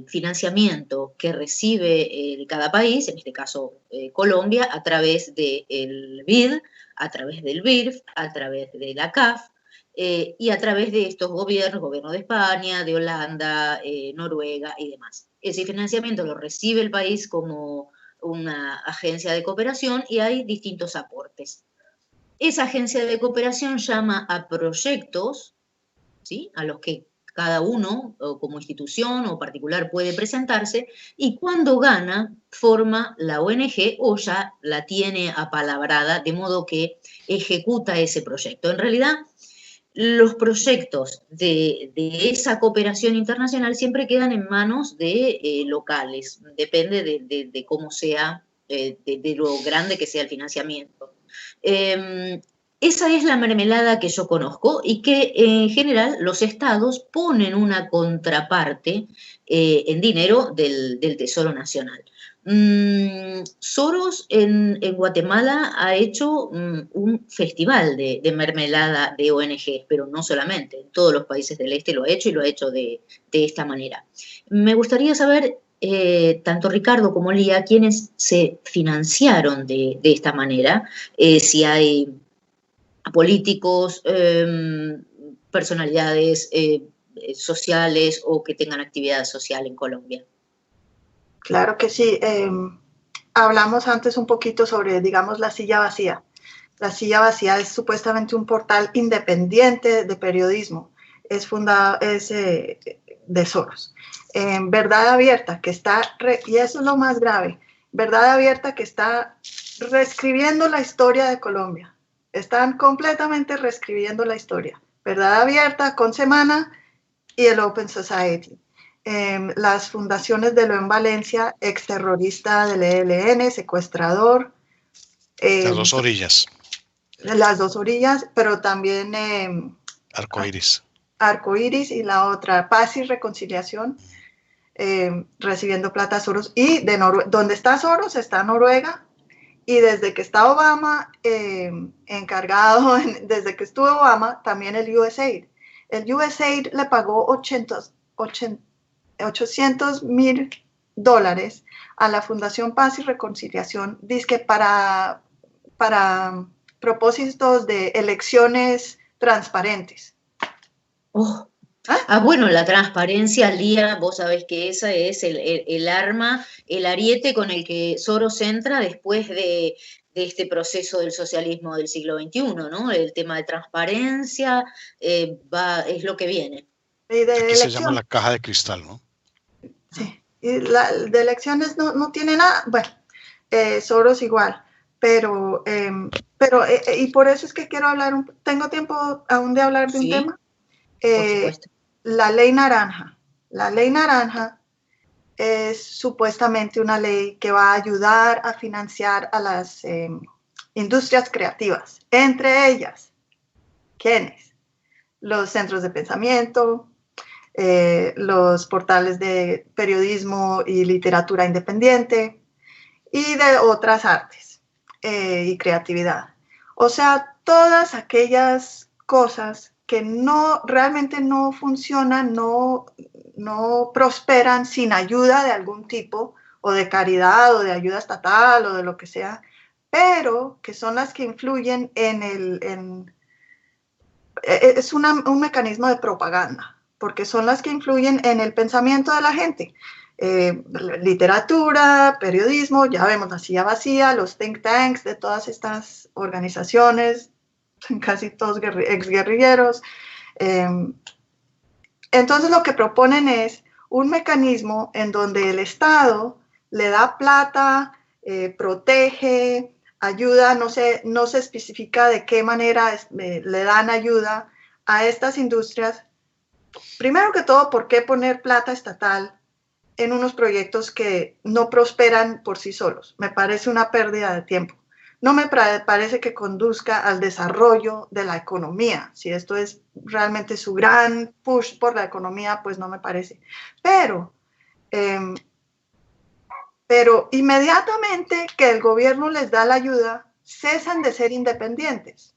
S1: financiamiento que recibe cada país, en este caso Colombia, a través del BID, a través del BIRF, a través de la CAF, y a través de estos gobiernos, gobierno de España, de Holanda, Noruega y demás. Ese financiamiento lo recibe el país como una agencia de cooperación y hay distintos aportes. Esa agencia de cooperación llama a proyectos, ¿sí?, a los que cada uno, o como institución o particular, puede presentarse, y cuando gana, forma la ONG o ya la tiene apalabrada, de modo que ejecuta ese proyecto. En realidad, los proyectos de esa cooperación internacional siempre quedan en manos de locales, depende de cómo sea, de lo grande que sea el financiamiento. Esa es la mermelada que yo conozco y que en general los estados ponen una contraparte en dinero del Tesoro Nacional. Soros en Guatemala ha hecho un festival de mermelada de ONG, pero no solamente, en todos los países del este lo ha hecho y lo ha hecho de esta manera. Me gustaría saber, tanto Ricardo como Lía, quiénes se financiaron de esta manera, si hay políticos, personalidades sociales o que tengan actividad social en Colombia.
S2: Claro que sí. Hablamos antes un poquito sobre, digamos, La Silla Vacía. La Silla Vacía es supuestamente un portal independiente de periodismo. Es de Soros. Verdad Abierta, que está, y eso es lo más grave, Verdad Abierta que está reescribiendo la historia de Colombia. Están completamente reescribiendo la historia. Verdad Abierta, con Semana y el Open Society. Las fundaciones de León Valencia, exterrorista del ELN, secuestrador.
S3: Las dos orillas.
S2: Las dos orillas, pero también
S3: Arcoiris.
S2: Arcoiris y la otra, Paz y Reconciliación, recibiendo plata a Soros. Y donde está Soros está Noruega. Y desde que está Obama encargado, desde que estuvo Obama, también el USAID. El USAID le pagó 800,000 dólares a la Fundación Paz y Reconciliación, dizque para propósitos de elecciones transparentes.
S1: Oh. Bueno, la transparencia, Lía, vos sabés que esa es el arma, el ariete con el que Soros entra después de este proceso del socialismo del siglo XXI, ¿no? El tema de transparencia es lo que viene.
S2: Y de
S3: aquí se llama la caja de cristal, ¿no?
S2: Sí, y de elecciones no tiene nada, bueno, Soros igual, pero y por eso es que quiero hablar, ¿tengo tiempo aún de hablar de un tema?
S1: Por supuesto.
S2: La ley naranja. La ley naranja es supuestamente una ley que va a ayudar a financiar a las industrias creativas, entre ellas, ¿quiénes? Los centros de pensamiento, los portales de periodismo y literatura independiente y de otras artes y creatividad. O sea, todas aquellas cosas que realmente no funcionan, no prosperan sin ayuda de algún tipo, o de caridad, o de ayuda estatal, o de lo que sea, pero que son las que influyen es un mecanismo de propaganda, porque son las que influyen en el pensamiento de la gente. Literatura, periodismo, ya vemos la silla vacía, los think tanks de todas estas organizaciones, casi todos exguerrilleros. Entonces lo que proponen es un mecanismo en donde el Estado le da plata, protege, ayuda, no se especifica de qué manera le dan ayuda a estas industrias. Primero que todo, ¿por qué poner plata estatal en unos proyectos que no prosperan por sí solos? Me parece una pérdida de tiempo. No me parece que conduzca al desarrollo de la economía. Si esto es realmente su gran push por la economía, pues no me parece. Pero inmediatamente que el gobierno les da la ayuda, cesan de ser independientes,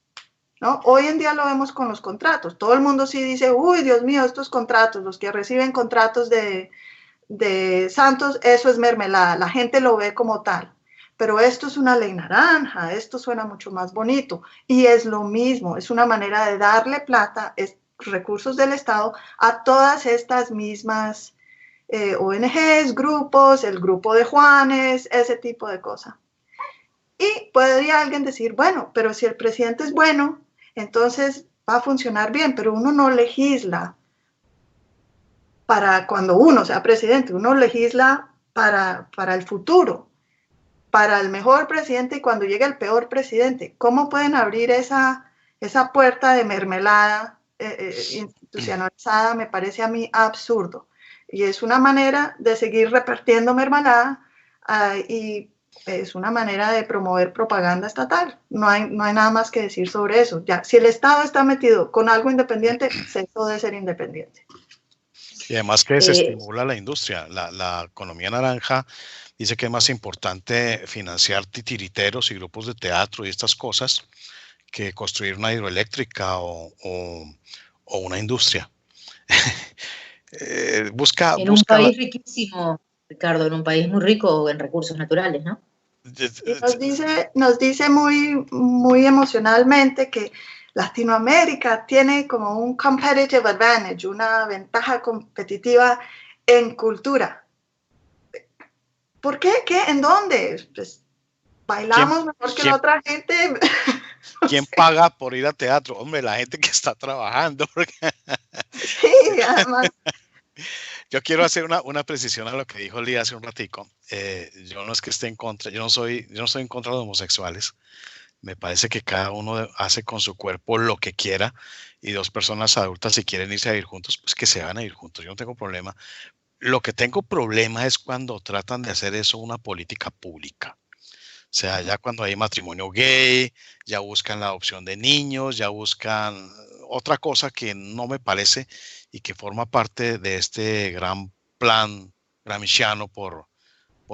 S2: ¿no? Hoy en día lo vemos con los contratos. Todo el mundo sí dice, uy, Dios mío, estos contratos, los que reciben contratos de Santos, eso es mermelada. La gente lo ve como tal. Pero esto es una ley naranja, esto suena mucho más bonito. Y es lo mismo, es una manera de darle plata, recursos del Estado, a todas estas mismas ONGs, grupos, el grupo de Juanes, ese tipo de cosas. Y podría alguien decir, bueno, pero si el presidente es bueno, entonces va a funcionar bien, pero uno no legisla para cuando uno sea presidente, uno legisla para el futuro, para el mejor presidente y cuando llegue el peor presidente. ¿Cómo pueden abrir esa puerta de mermelada institucionalizada? Me parece a mí absurdo. Y es una manera de seguir repartiendo mermelada y es una manera de promover propaganda estatal. No hay nada más que decir sobre eso. Ya, si el Estado está metido con algo independiente, cesó de ser independiente.
S3: Y además que desestimula la industria. La economía naranja dice que es más importante financiar titiriteros y grupos de teatro y estas cosas que construir una hidroeléctrica o una industria.
S1: En un país riquísimo, Ricardo, en un país muy rico en recursos naturales, ¿no?
S2: Y nos dice muy, muy emocionalmente que Latinoamérica tiene como un competitive advantage, una ventaja competitiva en cultura. ¿Por qué? ¿Qué? ¿En dónde? Pues bailamos mejor que la otra gente.
S3: ¿Quién paga por ir a teatro? Hombre, la gente que está trabajando.
S2: Sí, además.
S3: Yo quiero hacer una precisión a lo que dijo Lía hace un ratico. Yo no es que esté en contra, yo no estoy en contra de los homosexuales. Me parece que cada uno hace con su cuerpo lo que quiera y dos personas adultas si quieren irse a vivir juntos, pues que se van a ir juntos. Yo no tengo problema. Lo que tengo problema es cuando tratan de hacer eso una política pública. O sea, ya cuando hay matrimonio gay, ya buscan la adopción de niños, ya buscan otra cosa que no me parece y que forma parte de este gran plan gramsciano por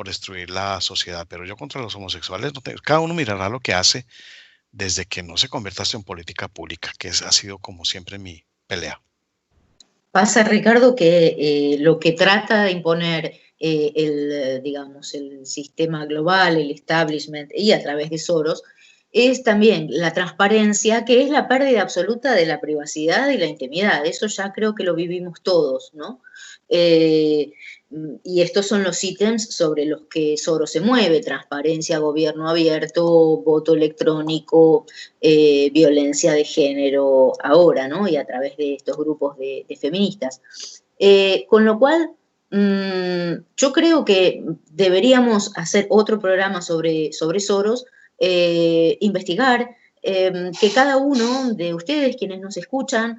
S3: destruir la sociedad. Pero yo contra los homosexuales no tengo. Cada uno mirará lo que hace desde que no se convierta esto en política pública, que ha sido como siempre mi pelea.
S1: Pasa, Ricardo, que lo que trata de imponer digamos, el sistema global, el establishment, y a través de Soros, es también la transparencia, que es la pérdida absoluta de la privacidad y la intimidad. Eso ya creo que lo vivimos todos, ¿no? Y estos son los ítems sobre los que Soros se mueve: transparencia, gobierno abierto, voto electrónico, violencia de género ahora, ¿no? Y a través de estos grupos de feministas. Con lo cual, yo creo que deberíamos hacer otro programa sobre Soros, investigar, que cada uno de ustedes, quienes nos escuchan,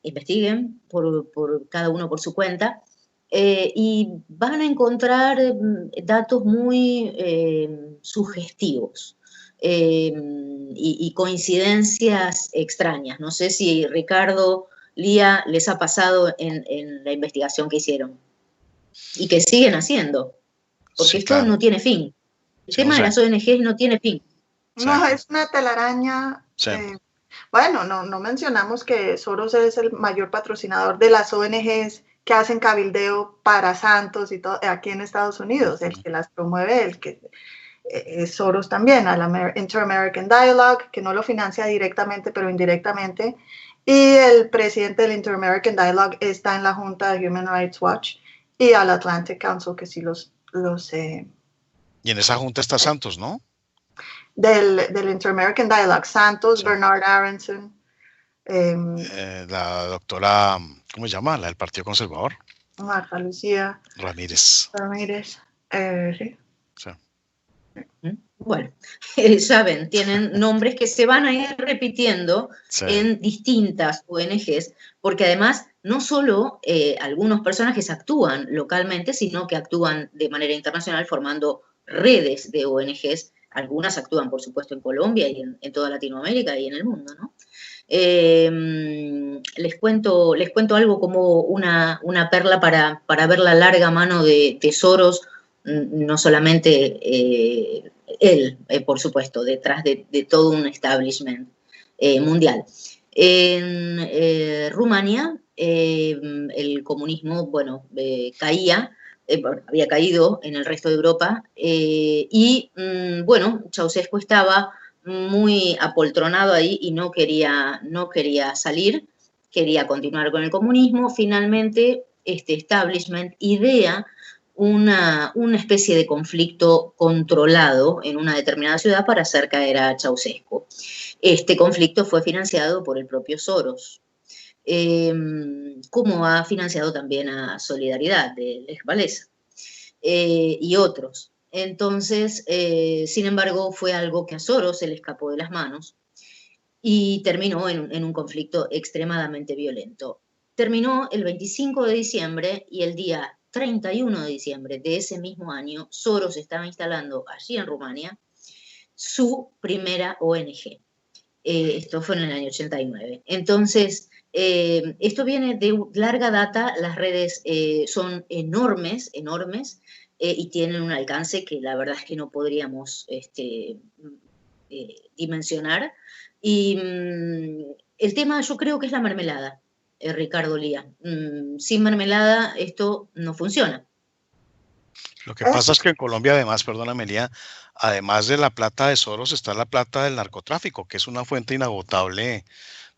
S1: investiguen por cada uno por su cuenta, y van a encontrar datos muy sugestivos, y coincidencias extrañas. No sé si Ricardo, Lía, les ha pasado en la investigación que hicieron y que siguen haciendo, porque
S3: Sí,
S1: esto
S3: claro.
S1: no tiene fin. El
S3: Sí,
S1: tema de las ONGs no tiene fin.
S3: sí,
S2: No, es una telaraña.
S3: sí.
S2: Bueno, no mencionamos que Soros es el mayor patrocinador de las ONGs que hacen cabildeo para santos y todo aquí en Estados Unidos. El que las promueve, el que es Soros también, al Inter-American Dialogue, que no lo financia directamente, pero indirectamente. Y el presidente del Inter-American Dialogue está en la junta de Human Rights Watch, y al Atlantic Council, que sí
S3: Y en esa junta está Santos, ¿no?
S2: del Inter-American Dialogue, Santos,
S3: Sí.
S2: Bernard Aronson,
S3: La doctora, ¿cómo se llama? La del Partido Conservador.
S2: Marta Lucía
S3: Ramírez.
S2: Ramírez. Sí.
S3: Sí.
S1: Bueno, ya ven, tienen nombres que se van a ir repitiendo
S3: Sí.
S1: en distintas ONGs, porque además no solo algunos personajes actúan localmente, sino que actúan de manera internacional formando redes de ONGs. Algunas actúan, por supuesto, en Colombia y en toda Latinoamérica y en el mundo, ¿no? Les cuento algo como una perla para ver la larga mano de Soros, no solamente él, por supuesto, detrás de todo un establishment mundial. En Rumania, el comunismo, bueno, caía, había caído en el resto de Europa, y bueno, Ceausescu estaba muy apoltronado ahí y no quería salir, quería continuar con el comunismo. Finalmente, este establishment idea una especie de conflicto controlado en una determinada ciudad para hacer caer a Ceausescu. Este conflicto fue financiado por el propio Soros, como ha financiado también a Solidaridad de Lech Walesa, y otros. Entonces, sin embargo, fue algo que a Soros se le escapó de las manos y terminó en un conflicto extremadamente violento. Terminó el 25 de diciembre y el día 31 de diciembre de ese mismo año, Soros estaba instalando allí en Rumania su primera ONG. Esto fue en el año 89. Entonces, esto viene de larga data, las redes son enormes, y tienen un alcance que la verdad es que no podríamos dimensionar. Y el tema yo creo que es la mermelada, Ricardo Lía. Sin mermelada esto no funciona.
S3: Lo que pasa es que en Colombia, además, perdóname, Lía, además de la plata de Soros, está la plata del narcotráfico, que es una fuente inagotable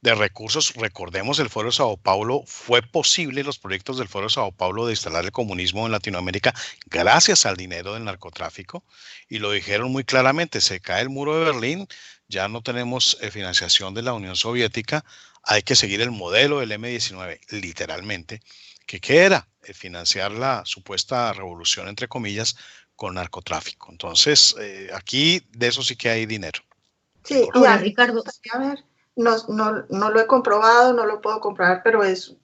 S3: de recursos. Recordemos, el Foro de Sao Paulo, fue posible los proyectos del Foro de Sao Paulo de instalar el comunismo en Latinoamérica gracias al dinero del narcotráfico, y lo dijeron muy claramente: se cae el muro de Berlín, ya no tenemos financiación de la Unión Soviética, hay que seguir el modelo del M-19, literalmente, que ¿qué era? Financiar la supuesta revolución, entre comillas, con narcotráfico. Entonces, aquí de eso sí que hay dinero.
S2: Sí, y
S1: Ahora,
S2: a mí
S1: Ricardo,
S2: me gustaría ver, no lo he comprobado, no lo puedo comprobar, pero es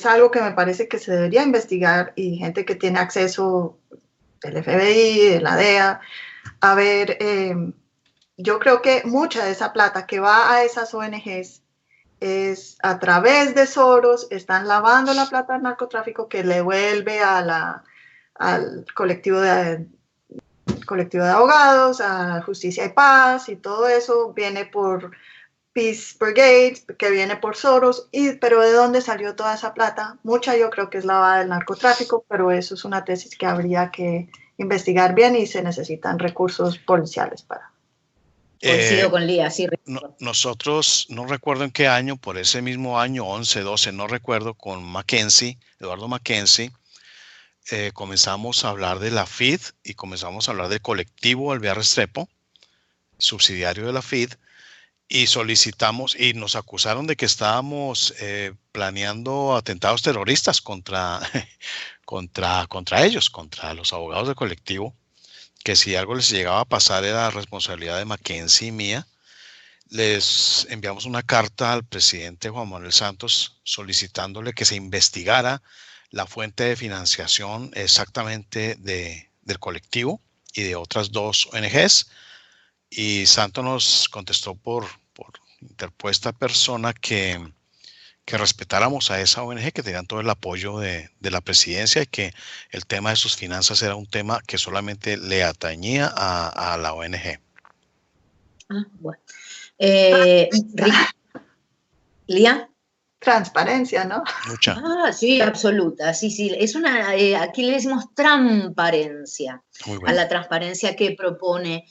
S2: algo que me parece que se debería investigar, y gente que tiene acceso del FBI, de la DEA, a ver, yo creo que mucha de esa plata que va a esas ONGs es a través de Soros, están lavando la plata del narcotráfico que le vuelve al colectivo de abogados, a Justicia y Paz, y todo eso viene por Peace Brigade, que viene por Soros, pero ¿de dónde salió toda esa plata? Mucha yo creo que es lavada del narcotráfico, pero eso es una tesis que habría que investigar bien y se necesitan recursos policiales para.
S1: Coincido con Lía, sí.
S3: Nosotros, no recuerdo en qué año, por ese mismo año, 11, 12, no recuerdo, con Mackenzie, Eduardo Mackenzie, comenzamos a hablar de la FID y comenzamos a hablar del colectivo Alvear Restrepo, subsidiario de la FID, y solicitamos, y nos acusaron de que estábamos planeando atentados terroristas contra ellos, contra los abogados del colectivo, que si algo les llegaba a pasar era responsabilidad de Mackenzie y mía. Les enviamos una carta al presidente Juan Manuel Santos solicitándole que se investigara la fuente de financiación exactamente del colectivo y de otras 2 ONGs. Y Santos nos contestó por interpuesta persona que respetáramos a esa ONG, que tenían todo el apoyo de la presidencia y que el tema de sus finanzas era un tema que solamente le atañía a la ONG.
S1: Bueno. ¿Lía?
S2: Transparencia, ¿no?
S3: Mucha.
S1: Sí, absoluta. Sí. Es aquí le decimos transparencia.
S3: Muy bueno.
S1: A la transparencia que propone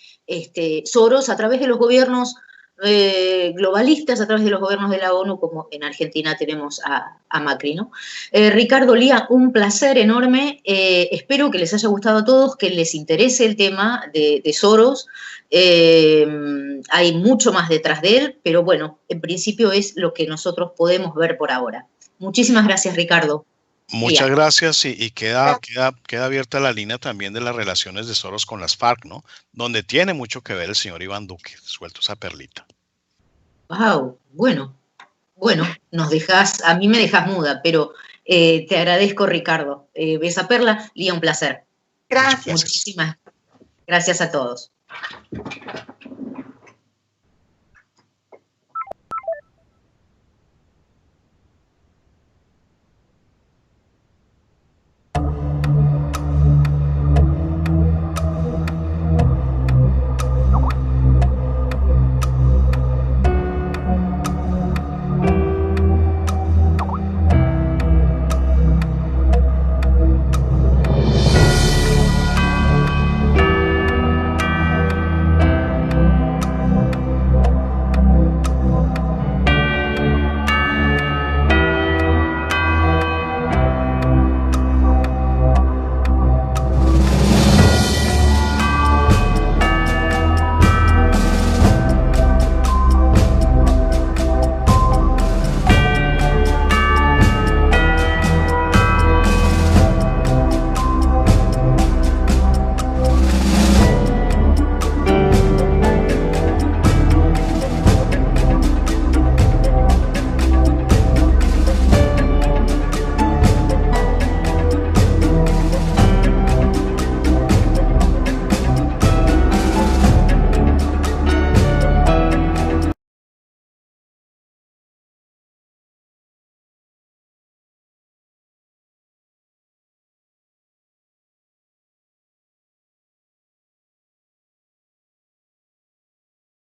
S1: Soros a través de los gobiernos globalistas, a través de los gobiernos de la ONU, como en Argentina tenemos a Macri, ¿no? Ricardo, Lía, un placer enorme. Espero que les haya gustado a todos, que les interese el tema de Soros. Hay mucho más detrás de él, pero bueno, en principio es lo que nosotros podemos ver por ahora. Muchísimas gracias, Ricardo.
S3: Muchas gracias y queda abierta la línea también de las relaciones de Soros con las FARC, ¿no? Donde tiene mucho que ver el señor Iván Duque, suelto esa perlita.
S1: Wow, bueno, a mí me dejas muda, pero te agradezco, Ricardo. Esa perla, Lía, un placer.
S2: Gracias.
S1: Muchísimas gracias a todos.